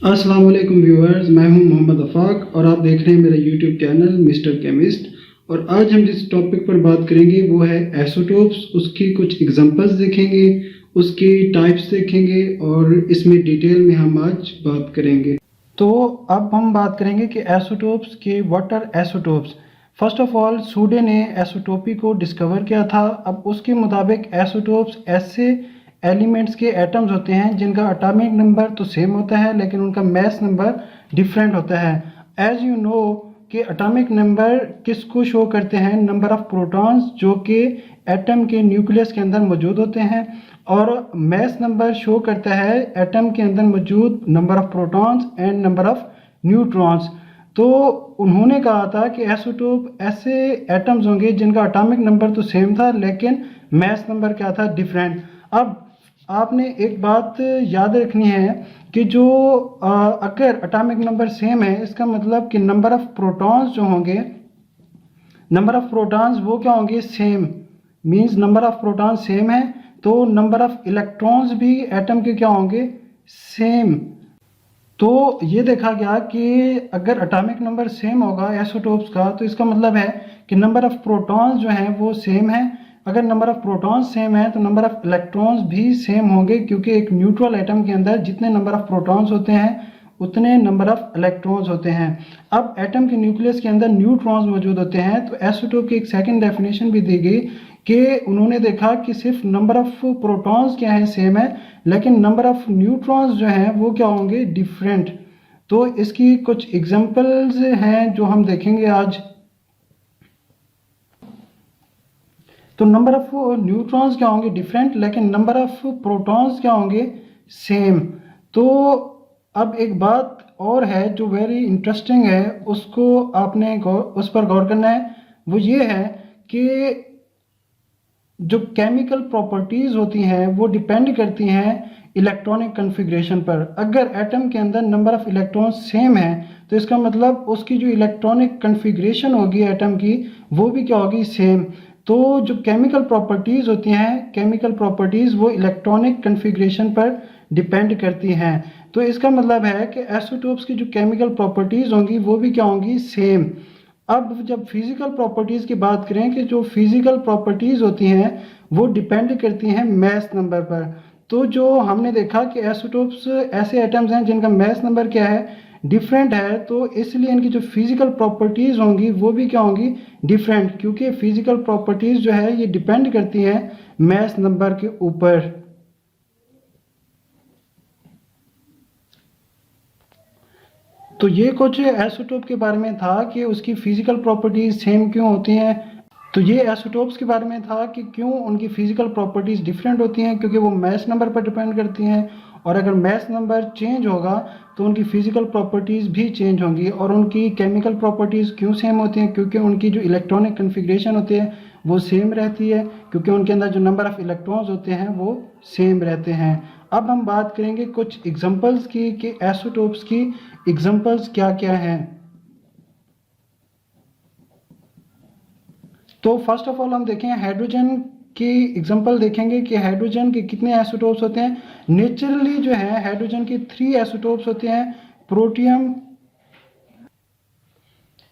अस्सलाम वालेकुम व्यूअर्स, मैं हूं मोहम्मद अफाक और आप देख रहे हैं मेरा यूट्यूब चैनल मिस्टर केमिस्ट। और आज हम जिस टॉपिक पर बात करेंगे वो है एसोटोप्स। उसकी कुछ एग्जांपल्स देखेंगे, उसकी टाइप्स देखेंगे और इसमें डिटेल में हम आज बात करेंगे। तो अब हम बात करेंगे कि एसोटोप्स के what are isotopes. First of all Soddy ने एसोटोपी को डिस्कवर किया था। अब उसके मुताबिक एसोटोप्स ऐसे एलिमेंट्स के एटम्स होते हैं जिनका एटॉमिक नंबर तो सेम होता है लेकिन उनका मास नंबर डिफरेंट होता है। एज यू नो कि एटॉमिक नंबर किसको शो करते हैं? नंबर ऑफ प्रोटॉन्स जो कि एटम के न्यूक्लियस के अंदर मौजूद होते हैं, और मास नंबर शो करता है एटम के अंदर मौजूद number of protons and number of neutrons. तो उन्होंने कहा था कि एसोटोप ऐसे एटम्स होंगे जिनका एटॉमिक नंबर तो सेम था लेकिन मास नंबर क्या था? डिफरेंट। अब आपने एक बात याद रखनी है कि जो अगर एटॉमिक नंबर सेम है इसका मतलब कि नंबर ऑफ प्रोटॉन्स जो होंगे, नंबर ऑफ प्रोटॉन्स वो क्या होंगे? Same. Means number of protons same है तो नंबर ऑफ इलेक्ट्रॉन्स भी एटम के क्या होंगे? सेम। तो ये देखा गया कि अगर एटॉमिक नंबर सेम होगा एसोटोप्स का तो इसका मतलब है कि नंबर ऑफ प्रोटॉन्स जो हैं वो सेम है। अगर नंबर ऑफ प्रोटॉन्स सेम है तो नंबर ऑफ इलेक्ट्रॉन्स भी सेम होंगे, क्योंकि एक न्यूट्रल एटम के अंदर जितने नंबर ऑफ प्रोटॉन्स होते हैं उतने नंबर ऑफ इलेक्ट्रॉन्स होते हैं। अब एटम के न्यूक्लियस के अंदर न्यूट्रॉन्स मौजूद होते हैं। तो एसोटोप की एक सेकंड डेफिनेशन भी दी गई कि उन्होंने देखा कि सिर्फ नंबर ऑफ प्रोटॉन्स क्या है? सेम है, लेकिन नंबर ऑफ न्यूट्रॉन्स जो हैं वो क्या होंगे? डिफरेंट। तो इसकी कुछ एग्जांपल्स हैं जो हम देखेंगे आज। तो नंबर ऑफ न्यूट्रॉन्स क्या होंगे? डिफरेंट, लेकिन नंबर ऑफ प्रोटॉन्स क्या होंगे? सेम। तो अब एक बात और है जो वेरी इंटरेस्टिंग है, उसको आपने उस पर गौर करना है। वो ये है कि जो केमिकल प्रॉपर्टीज होती हैं वो डिपेंड करती हैं इलेक्ट्रॉनिक कन्फिग्रेशन पर। अगर एटम के अंदर नंबर ऑफ इलेक्ट्रॉन सेम है तो इसका मतलब उसकी जो इलेक्ट्रॉनिक कन्फिग्रेशन होगी एटम की वो भी क्या होगी? सेम। तो जो केमिकल प्रॉपर्टीज होती हैं, केमिकल प्रॉपर्टीज वो इलेक्ट्रॉनिक कन्फिग्रेशन पर डिपेंड करती हैं। तो इसका मतलब है कि एसोटोप्स की जो केमिकल प्रॉपर्टीज होंगी वो भी क्या होंगी? सेम। अब जब फिजिकल प्रॉपर्टीज की बात करें कि जो फिजिकल प्रॉपर्टीज होती हैं वो डिपेंड करती हैं मास नंबर पर। तो जो हमने देखा कि एसोटोप्स ऐसे एटम्स हैं जिनका मास नंबर क्या है? डिफरेंट है। तो इसलिए इनकी जो फिजिकल प्रॉपर्टीज होंगी वो भी क्या होंगी? डिफरेंट, क्योंकि फिजिकल प्रॉपर्टीज जो है ये डिपेंड करती हैं मास नंबर के ऊपर। तो ये कुछ एसोटोप के बारे में था कि उसकी फिजिकल प्रॉपर्टीज सेम क्यों होती हैं। तो ये एसोटोप्स के बारे में था कि क्यों उनकी फिजिकल प्रॉपर्टीज डिफरेंट होती हैं, क्योंकि वो मास नंबर पर डिपेंड करती हैं। और अगर मास नंबर चेंज होगा तो उनकी फिजिकल प्रॉपर्टीज भी चेंज होंगी। और उनकी केमिकल प्रॉपर्टीज क्यों सेम होती हैं? क्योंकि उनकी जो इलेक्ट्रॉनिक कन्फिग्रेशन होती है वो सेम रहती है, क्योंकि उनके अंदर जो नंबर ऑफ इलेक्ट्रॉन्स होते हैं वो सेम रहते हैं। अब हम बात करेंगे कुछ एग्जांपल्स की कि एसोटोप्स की एग्जांपल्स क्या क्या हैं। तो फर्स्ट ऑफ ऑल हम देखें हाइड्रोजन की एग्जांपल देखेंगे कि हाइड्रोजन के कितने आइसोटोप्स होते हैं। नेचुरली जो है हाइड्रोजन के 3 आइसोटोप्स होते हैं, प्रोटियम।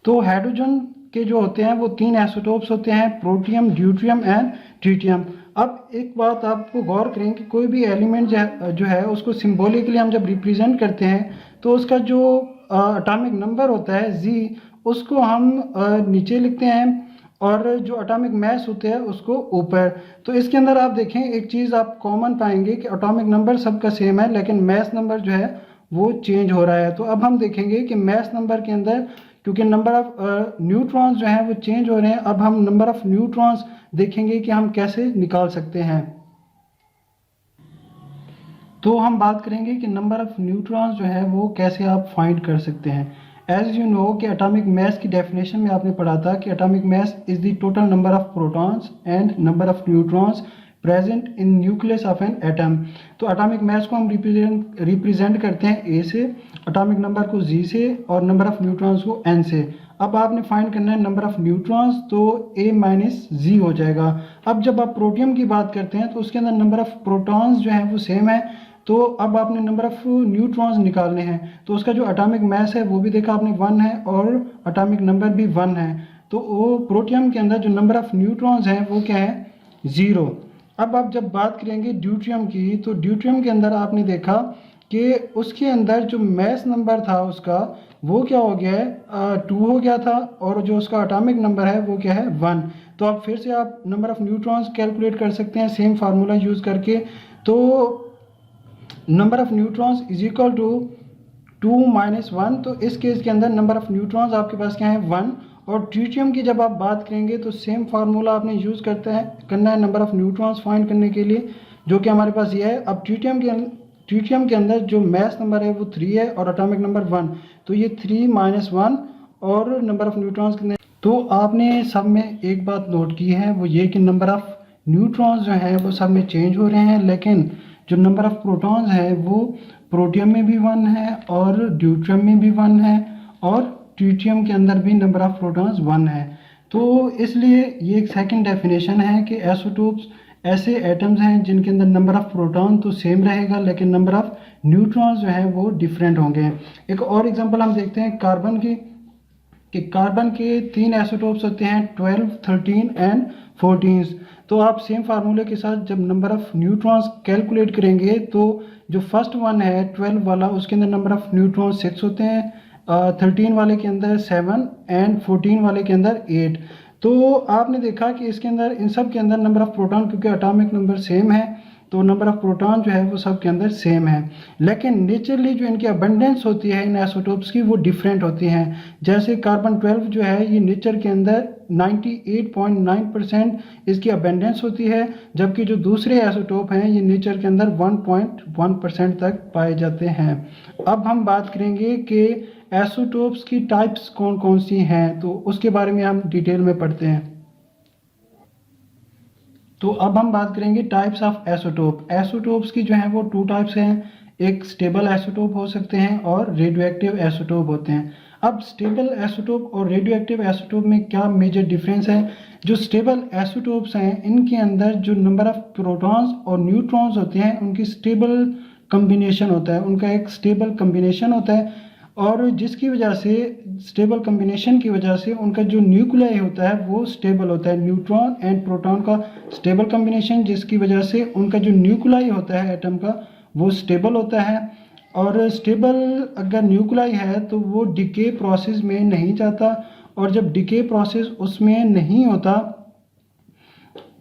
तो हाइड्रोजन के जो होते हैं वो 3 आइसोटोप्स होते हैं, प्रोटियम, ड्यूट्रियम एंड ट्रिटियम। अब एक बात आपको गौर करें कि कोई भी एलिमेंट जो है उसको सिंबॉलिकली हम जब रिप्रेजेंट करते हैं तो उसका जो एटॉमिक नंबर होता है जी, उसको हम नीचे लिखते हैं और जो एटॉमिक मास होते हैं उसको ऊपर। तो इसके अंदर आप देखें एक चीज़ आप कॉमन पाएंगे कि एटॉमिक नंबर सबका सेम है लेकिन मास नंबर जो है वो चेंज हो रहा है। तो अब हम देखेंगे कि मास नंबर के अंदर क्योंकि नंबर ऑफ न्यूट्रॉन्स जो हैं वो चेंज हो रहे हैं, अब हम नंबर ऑफ न्यूट्रॉन्स देखेंगे कि हम कैसे निकाल सकते हैं। तो हम बात करेंगे कि नंबर ऑफ न्यूट्रॉन्स जो है वो कैसे आप फाइंड कर सकते हैं। एज यू नो कि एटॉमिक मास की डेफिनेशन में आपने पढ़ा था कि atomic mass is the total number of protons and number of neutrons present in nucleus of an atom. तो एटॉमिक मास को हम रिप्रेजेंट करते हैं ए से, एटॉमिक नंबर को जी से और नंबर ऑफ न्यूट्रॉन्स को एन से। अब आपने फाइंड करना है नंबर ऑफ न्यूट्रॉन्स, तो ए माइनस जी हो जाएगा। अब जब आप प्रोटियम की बात करते हैं तो उसके अंदर नंबर ऑफ प्रोटॉन्स जो हैं वो सेम है, तो अब आपने नंबर ऑफ न्यूट्रॉन्स निकालने हैं, तो उसका जो एटॉमिक मास है वो भी देखा आपने 1 है और एटॉमिक नंबर भी 1 है। तो वो प्रोटियम के अंदर जो नंबर ऑफ न्यूट्रॉन्स हैं वो क्या है, 0। अब आप जब बात करेंगे ड्यूट्रियम की, तो ड्यूट्रियम के अंदर आपने देखा कि उसके अंदर जो मास नंबर था उसका वो क्या हो गया है, 2 हो गया था, और जो उसका एटॉमिक नंबर है वो क्या है, 1। तो आप फिर से आप नंबर ऑफ न्यूट्रॉन्स कैलकुलेट कर सकते हैं सेम फार्मूला यूज़ करके। तो number of neutrons is equal to 2 - 1। तो इस केस के अंदर नंबर ऑफ न्यूट्रॉन्स आपके पास क्या है, 1। और ट्रिटियम की जब आप बात करेंगे तो सेम फार्मूला आपने यूज़ करना है नंबर ऑफ न्यूट्रॉन्स फाइंड करने के लिए, जो कि हमारे पास ये है। अब ट्रिटियम के अंदर जो मास नंबर है वो 3 है और एटॉमिक नंबर 1, तो ये 3 - 1 और नंबर ऑफ न्यूट्रॉन्स कितने। तो आपने सब में एक बात नोट की है, वो ये कि नंबर ऑफ न्यूट्रॉन्स जो हैं वो सब में चेंज हो रहे हैं, लेकिन जो नंबर ऑफ प्रोटॉन्स है वो प्रोटियम में भी 1 है और ड्यूट्रियम में भी 1 है और ट्रिटियम के अंदर भी नंबर ऑफ प्रोटॉन्स 1 है। तो इसलिए ये एक सेकंड डेफिनेशन है कि आइसोटोप्स ऐसे एटम्स हैं जिनके अंदर नंबर ऑफ प्रोटॉन तो सेम रहेगा लेकिन नंबर ऑफ न्यूट्रॉन्स जो है वो डिफरेंट होंगे। एक और एग्जांपल हम देखते हैं कार्बन की, कि कार्बन के 3 आइसोटोप्स होते हैं, 12, 13 एंड 14। तो आप सेम फार्मूले के साथ जब नंबर ऑफ न्यूट्रॉन्स कैलकुलेट करेंगे तो जो फर्स्ट वन है 12 वाला, उसके अंदर नंबर ऑफ न्यूट्रॉन 6 होते हैं, 13 वाले के अंदर 7 एंड 14 वाले के अंदर 8। तो आपने देखा कि इसके अंदर इन सब के अंदर नंबर ऑफ प्रोटॉन, क्योंकि एटॉमिक नंबर सेम है तो नंबर ऑफ प्रोटॉन जो है वो सब के अंदर सेम है, लेकिन नेचुरली जो इनकी अबंडेंस होती है इन आइसोटोप्स की वो डिफरेंट होती हैं। जैसे कार्बन 12 जो है ये नेचर के अंदर 98.9% इसकी अबंडेंस होती है, जबकि जो दूसरे आइसोटोप हैं ये नेचर के अंदर 1.1% तक पाए जाते हैं। अब हम बात करेंगे कि आइसोटोप्स की टाइप्स कौन कौन सी हैं, तो उसके बारे में हम डिटेल में पढ़ते हैं। तो अब हम बात करेंगे टाइप्स ऑफ आइसोटोप। आइसोटोप्स की जो है वो 2 टाइप्स हैं, एक स्टेबल आइसोटोप हो सकते हैं और रेडियोएक्टिव आइसोटोप होते हैं। अब स्टेबल आइसोटोप और रेडियोएक्टिव आइसोटोप में क्या मेजर डिफरेंस है। जो स्टेबल आइसोटोप्स हैं इनके अंदर जो नंबर ऑफ प्रोटॉन्स और न्यूट्रॉन्स होते हैं उनकी स्टेबल कम्बिनेशन होता है, उनका एक स्टेबल कम्बिनेशन होता है, और जिसकी वजह से स्टेबल कम्बिनेशन की वजह से उनका जो न्यूक्लियाई होता है वो स्टेबल होता है, न्यूट्रॉन एंड प्रोटॉन का स्टेबल कम्बिनेशन, जिसकी वजह से उनका जो न्यूक्लियाई होता है एटम का वो स्टेबल होता है। और स्टेबल अगर न्यूक्लियाई है तो वो डिके प्रोसेस में नहीं जाता, और जब डिके प्रोसेस उसमें नहीं होता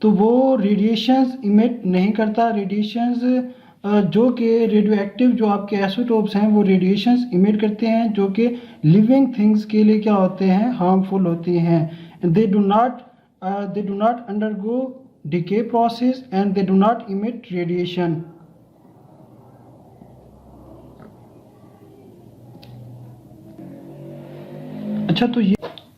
तो वो रेडिएशंस इमिट नहीं करता। रेडिएशंस जो कि रेडियोएक्टिव जो आपके आइसोटोप्स हैं वो रेडिएशंस इमिट करते हैं, जो कि लिविंग थिंग्स के लिए क्या होते हैं, हार्मफुल होती हैं। They do not undergo decay process and they do not emit radiation. अच्छा,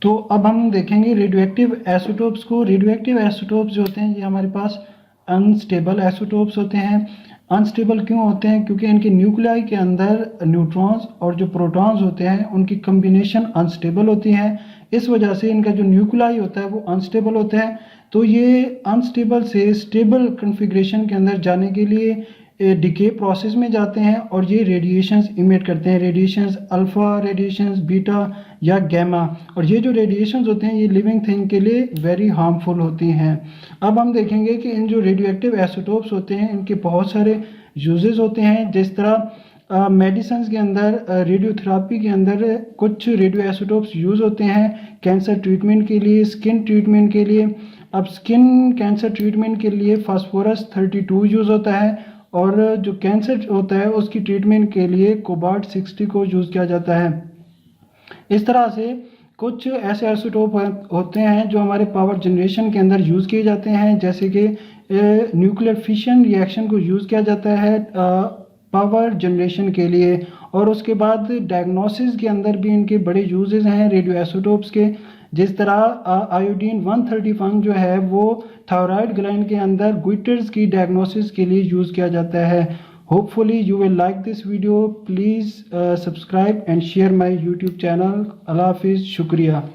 तो अब हम देखेंगे रेडियोएक्टिव आइसोटोप्स को। रेडियोएक्टिव आइसोटोप्स जो होते हैं ये हमारे पास अनस्टेबल आइसोटोप्स होते हैं। अनस्टेबल क्यों होते हैं, क्योंकि इनके न्यूक्लियाई के अंदर न्यूट्रॉन्स और जो प्रोटॉन्स होते हैं उनकी कम्बिनेशन अनस्टेबल होती है, इस वजह से इनका जो न्यूक्लियाई होता है वो अनस्टेबल होता है। तो ये अनस्टेबल से स्टेबल कन्फिग्रेशन के अंदर जाने के लिए डिके प्रोसेस में जाते हैं और ये रेडिएशंस इमिट करते हैं, रेडिएशंस अल्फ़ा, रेडिएशंस बीटा या गैमा। और ये जो रेडिएशंस होते हैं ये लिविंग थिंग के लिए वेरी हार्मफुल होती हैं। अब हम देखेंगे कि इन जो रेडियोएक्टिव आइसोटोप्स होते हैं इनके बहुत सारे यूजेस होते हैं। जिस तरह मेडिसिन के अंदर, रेडियोथेरापी के अंदर कुछ रेडियो आइसोटोप्स यूज़ होते हैं कैंसर ट्रीटमेंट के लिए, स्किन ट्रीटमेंट के लिए। अब स्किन कैंसर ट्रीटमेंट के लिए फास्फोरस 32 यूज़ होता है, और जो कैंसर होता है उसकी ट्रीटमेंट के लिए कोबाल्ट 60 को यूज़ किया जाता है। इस तरह से कुछ ऐसे आइसोटोप होते हैं जो हमारे पावर जनरेशन के अंदर यूज़ किए जाते हैं, जैसे कि न्यूक्लियर फिशन रिएक्शन को यूज़ किया जाता है पावर जनरेशन के लिए। और उसके बाद डायग्नोसिस के अंदर भी इनके बड़े यूजेस हैं रेडियो आइसोटोप्स के। जिस तरह आयोडीन 131 जो है वो थायराइड ग्लैंड के अंदर गुइटर्स की डायग्नोसिस के लिए यूज़ किया जाता है। Hopefully you will like this video. Please subscribe and share my YouTube channel. अल्लाह हाफिज़, शुक्रिया।